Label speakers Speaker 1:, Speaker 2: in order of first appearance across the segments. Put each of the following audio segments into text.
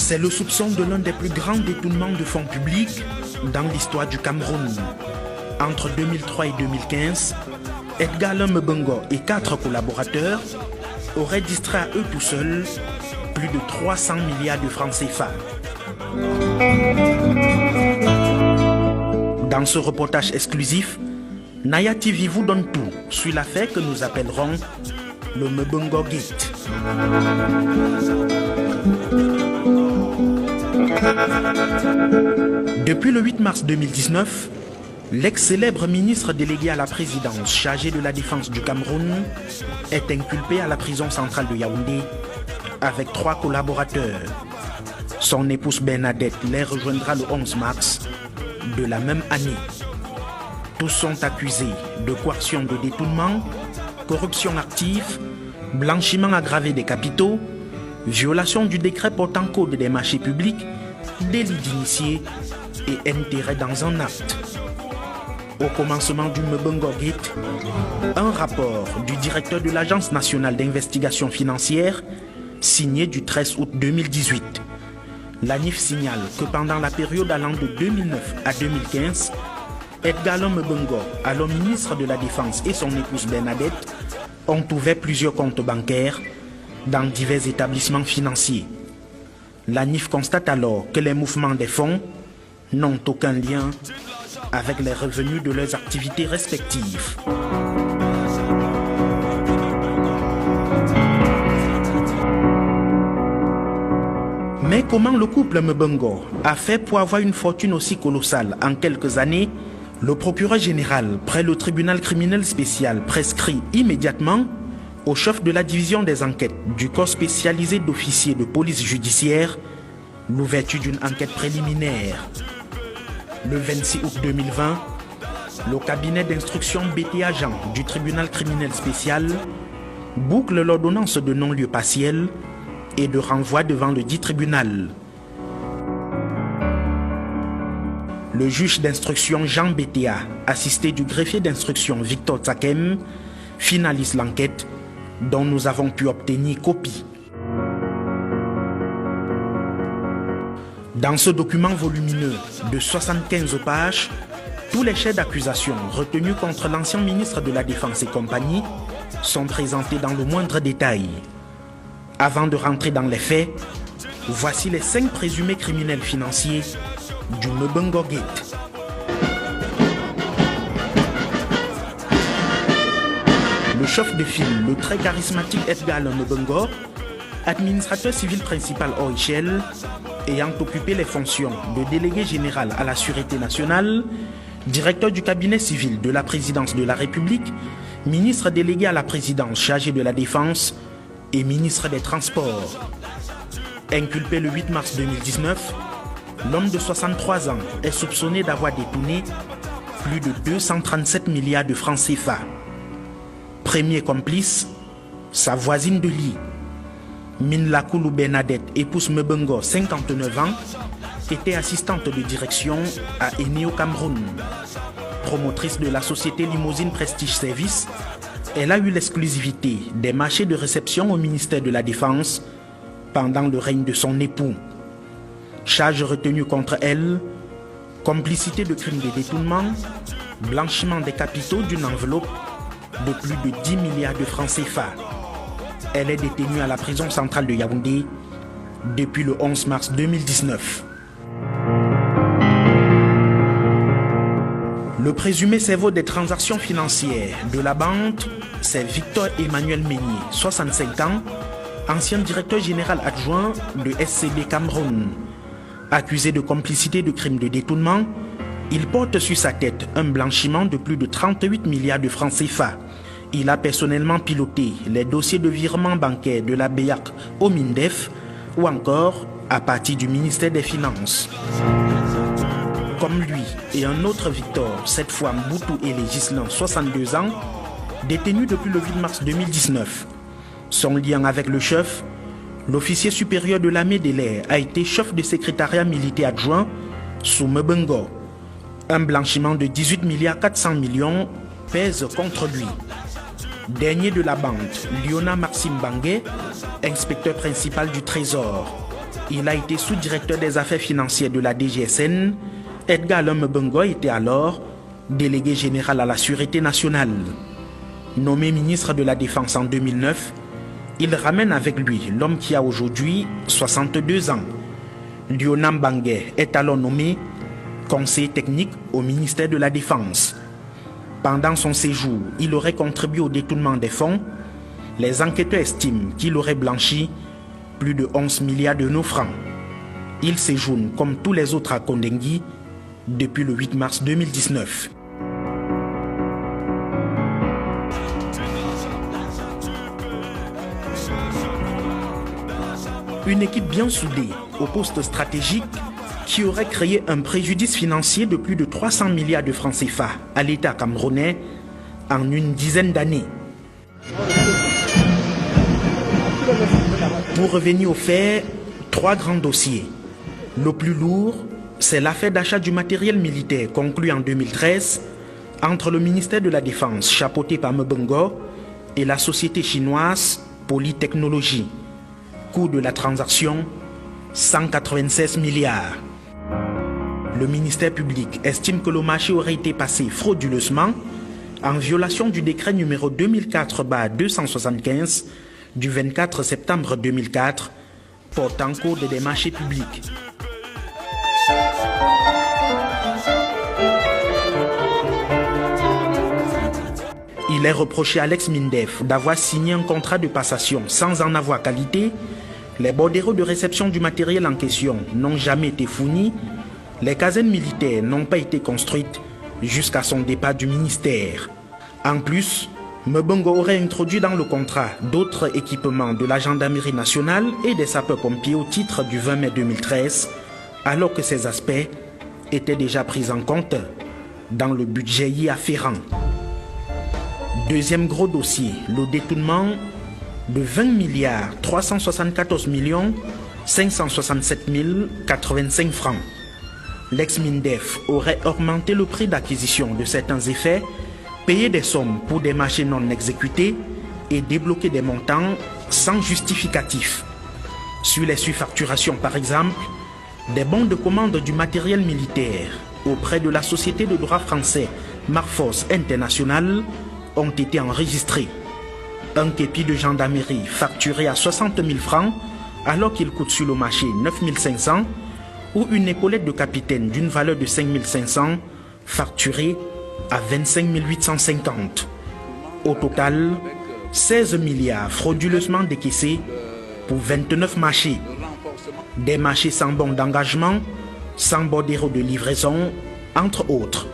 Speaker 1: C'est le soupçon de l'un des plus grands détournements de fonds publics dans l'histoire du Cameroun. Entre 2003 et 2015, Edgar Lumbungo et 4 collaborateurs auraient distrait à eux tout seuls plus de 300 milliards de francs CFA. Dans ce reportage exclusif, Naya TV vous donne tout sur l'affaire que nous appellerons le Mbungo Gate. Depuis le 8 mars 2019, l'ex-célèbre ministre délégué à la présidence chargé de la défense du Cameroun est inculpé à la prison centrale de Yaoundé avec 3 collaborateurs. Son épouse Bernadette les rejoindra le 11 mars de la même année. Tous sont accusés de coercion de détournement, corruption active, blanchiment aggravé des capitaux, violation du décret portant code des marchés publics, délit d'initié et intérêt dans un acte. Au commencement du Mbungo Gate, un rapport du directeur de l'Agence nationale d'investigation financière, signé du 13 août 2018. L'ANIF signale que pendant la période allant de 2009 à 2015, Edgar Lumbungo, alors ministre de la Défense, et son épouse Bernadette ont ouvert plusieurs comptes bancaires dans divers établissements financiers. L'ANIF constate alors que les mouvements des fonds n'ont aucun lien avec les revenus de leurs activités respectives. Mais comment le couple Mbungo a fait pour avoir une fortune aussi colossale en quelques années? Le procureur général, près le tribunal criminel spécial, prescrit immédiatement au chef de la division des enquêtes du corps spécialisé d'officiers de police judiciaire l'ouverture d'une enquête préliminaire. Le 26 août 2020, le cabinet d'instruction BTA Jean du tribunal criminel spécial boucle l'ordonnance de non-lieu partiel et de renvoi devant le dit tribunal. Le juge d'instruction Jean BTA, assisté du greffier d'instruction Victor Tsakem, finalise l'enquête dont nous avons pu obtenir copie. Dans ce document volumineux de 75 pages, tous les chefs d'accusation retenus contre l'ancien ministre de la Défense et compagnie sont présentés dans le moindre détail. Avant de rentrer dans les faits, voici les 5 présumés criminels financiers du Mbungo Gate. Le chef de file, le très charismatique Edgar Lumbungo, administrateur civil principal hors échelle, ayant occupé les fonctions de délégué général à la Sûreté nationale, directeur du cabinet civil de la présidence de la République, ministre délégué à la présidence chargé de la défense et ministre des Transports. Inculpé le 8 mars 2019, l'homme de 63 ans est soupçonné d'avoir détourné plus de 237 milliards de francs CFA. Premier complice, sa voisine de lit, Minlakoulou Bernadette, épouse Mbungo, 59 ans, était assistante de direction à Eneo Cameroun. Promotrice de la société Limousine Prestige Service, elle a eu l'exclusivité des marchés de réception au ministère de la Défense pendant le règne de son époux. Charges retenues contre elle, complicité de crimes de détournement, blanchiment des capitaux d'une enveloppe de plus de 10 milliards de francs CFA. Elle est détenue à la prison centrale de Yaoundé depuis le 11 mars 2019. Le présumé cerveau des transactions financières de la banque, c'est Victor Emmanuel Meignier, 65 ans, ancien directeur général adjoint de SCB Cameroun. Accusé de complicité de crimes de détournement, il porte sur sa tête un blanchiment de plus de 38 milliards de francs CFA. Il a personnellement piloté les dossiers de virement bancaire de la BEAC au MINDEF ou encore à partir du ministère des Finances. Comme lui et un autre Victor, cette fois Mboutou et Législin, 62 ans, détenus depuis le 8 mars 2019. Son lien avec le chef, l'officier supérieur de l'armée de l'air, a été chef de secrétariat militaire adjoint sous Mbungo. Un blanchiment de 18 milliards 400 millions pèse contre lui. Dernier de la bande, Liona Maxime Bangué, inspecteur principal du Trésor. Il a été sous-directeur des affaires financières de la DGSN. Edgar Alain Mbengo était alors délégué général à la Sûreté nationale. Nommé ministre de la Défense en 2009, il ramène avec lui l'homme qui a aujourd'hui 62 ans. Liona Mbangue est alors nommé conseiller technique au ministère de la Défense. Pendant son séjour, il aurait contribué au détournement des fonds. Les enquêteurs estiment qu'il aurait blanchi plus de 11 milliards de nos francs. Il séjourne comme tous les autres à Kondengui depuis le 8 mars 2019. Une équipe bien soudée au poste stratégique qui aurait créé un préjudice financier de plus de 300 milliards de francs CFA à l'État camerounais en une dizaine d'années. Pour revenir aux faits, 3 grands dossiers. Le plus lourd, c'est l'affaire d'achat du matériel militaire conclue en 2013 entre le ministère de la Défense, chapeauté par Mbengo, et la société chinoise Polytechnologie. Coût de la transaction, 196 milliards. Le ministère public estime que le marché aurait été passé frauduleusement en violation du décret numéro 2004/275 du 24 septembre 2004 portant code des marchés publics. Il est reproché à l'ex-MINDEF d'avoir signé un contrat de passation sans en avoir qualité. Les bordereaux de réception du matériel en question n'ont jamais été fournis. Les casernes militaires n'ont pas été construites jusqu'à son départ du ministère. En plus, Mbengo aurait introduit dans le contrat d'autres équipements de la gendarmerie nationale et des sapeurs-pompiers au titre du 20 mai 2013, alors que ces aspects étaient déjà pris en compte dans le budget y afférent. Deuxième gros dossier, le détournement de 20 milliards 374 millions 567 085 francs. L'ex-MINDEF aurait augmenté le prix d'acquisition de certains effets, payé des sommes pour des marchés non exécutés et débloqué des montants sans justificatif. Sur les surfacturations par exemple, des bons de commande du matériel militaire auprès de la société de droit français Marforce International ont été enregistrés. Un képi de gendarmerie facturé à 60 000 francs alors qu'il coûte sur le marché 9 500 ou une épaulette de capitaine d'une valeur de 5 500 facturée à 25 850. Au total, 16 milliards frauduleusement décaissés pour 29 marchés. Des marchés sans bon d'engagement, sans bordereau de livraison, entre autres.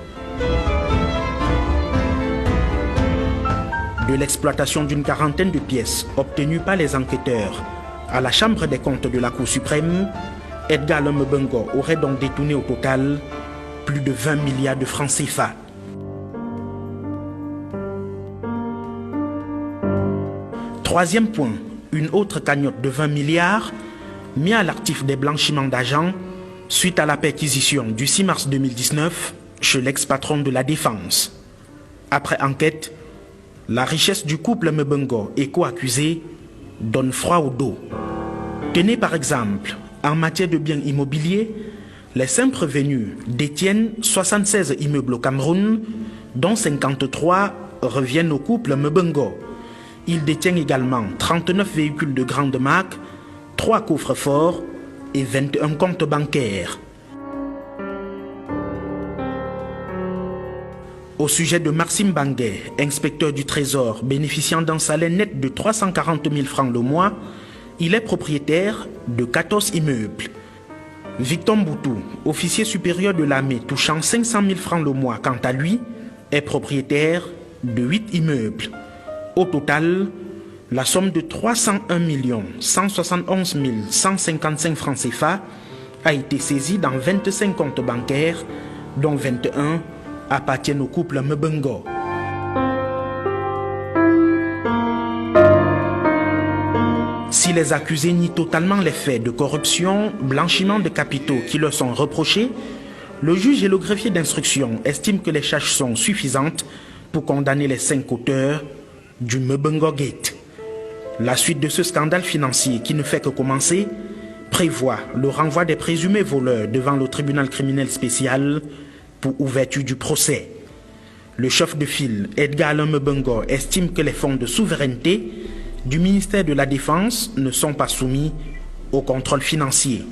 Speaker 1: De l'exploitation d'une quarantaine de pièces obtenues par les enquêteurs à la Chambre des comptes de la Cour suprême, Edgar Alain Mbengo aurait donc détourné au total plus de 20 milliards de francs CFA. Troisième point, une autre cagnotte de 20 milliards mise à l'actif des blanchiments d'argent suite à la perquisition du 6 mars 2019 chez l'ex-patron de la Défense. Après enquête, la richesse du couple Mbengo et co-accusé donne froid au dos. Tenez par exemple, en matière de biens immobiliers, les 5 prévenus détiennent 76 immeubles au Cameroun, dont 53 reviennent au couple Mbengo. Ils détiennent également 39 véhicules de grande marque, 3 coffres-forts et 21 comptes bancaires. Au sujet de Maxime Banguet, inspecteur du Trésor bénéficiant d'un salaire net de 340 000 francs le mois, il est propriétaire de 14 immeubles. Victor Mboutou, officier supérieur de l'armée touchant 500 000 francs le mois, quant à lui, est propriétaire de 8 immeubles. Au total, la somme de 301 171 155 francs CFA a été saisie dans 25 comptes bancaires, dont 21 appartiennent au couple Mbengo. Si les accusés nient totalement les faits de corruption, blanchiment de capitaux qui leur sont reprochés, le juge et le greffier d'instruction estiment que les charges sont suffisantes pour condamner les 5 auteurs du Mbengo Gate. La suite de ce scandale financier qui ne fait que commencer prévoit le renvoi des présumés voleurs devant le tribunal criminel spécial pour ouverture du procès. Le chef de file, Edgar Alain Mbengue, estime que les fonds de souveraineté du ministère de la Défense ne sont pas soumis au contrôle financier.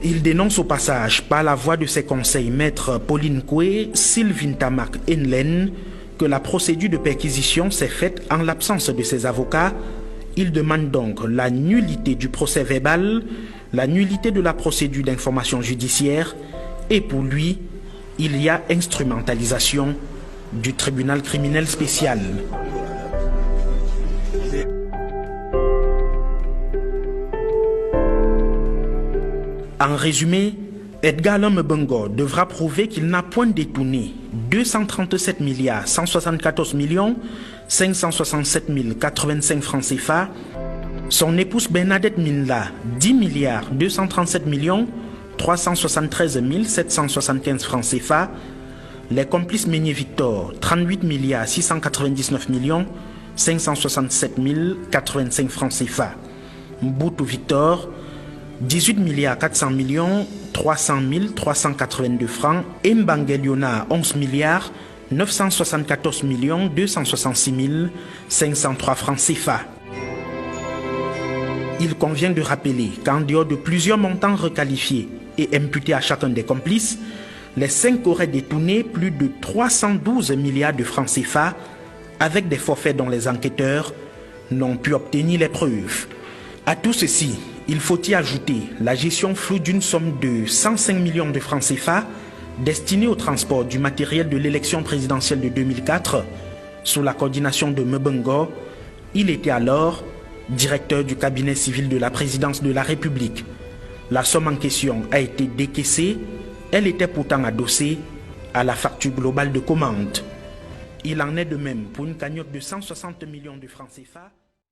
Speaker 1: Il dénonce au passage, par la voix de ses conseils, maître Pauline Koué, Sylvine Tamak Enlen, que la procédure de perquisition s'est faite en l'absence de ses avocats. Il demande donc la nullité du procès verbal, la nullité de la procédure d'information judiciaire et pour lui, il y a instrumentalisation du tribunal criminel spécial. En résumé, Edgar Alain Mbengue devra prouver qu'il n'a point détourné 237 174 567 085 francs CFA, son épouse Bernadette Minla 10 237 373 775 francs CFA, les complices Meunier Victor 38 699 567 085 francs CFA, Mboutou Victor 18 400 300 382 francs et Mbangeliona 11 974 266 503 francs CFA. Il convient de rappeler qu'en dehors de plusieurs montants requalifiés et imputés à chacun des complices, les 5 auraient détourné plus de 312 milliards de francs CFA avec des forfaits dont les enquêteurs n'ont pu obtenir les preuves. À tout ceci, il faut y ajouter la gestion floue d'une somme de 105 millions de francs CFA destinée au transport du matériel de l'élection présidentielle de 2004 sous la coordination de Mbengue. Il était alors directeur du cabinet civil de la présidence de la République. La somme en question a été décaissée, elle était pourtant adossée à la facture globale de commande. Il en est de même pour une cagnotte de 160 millions de francs CFA.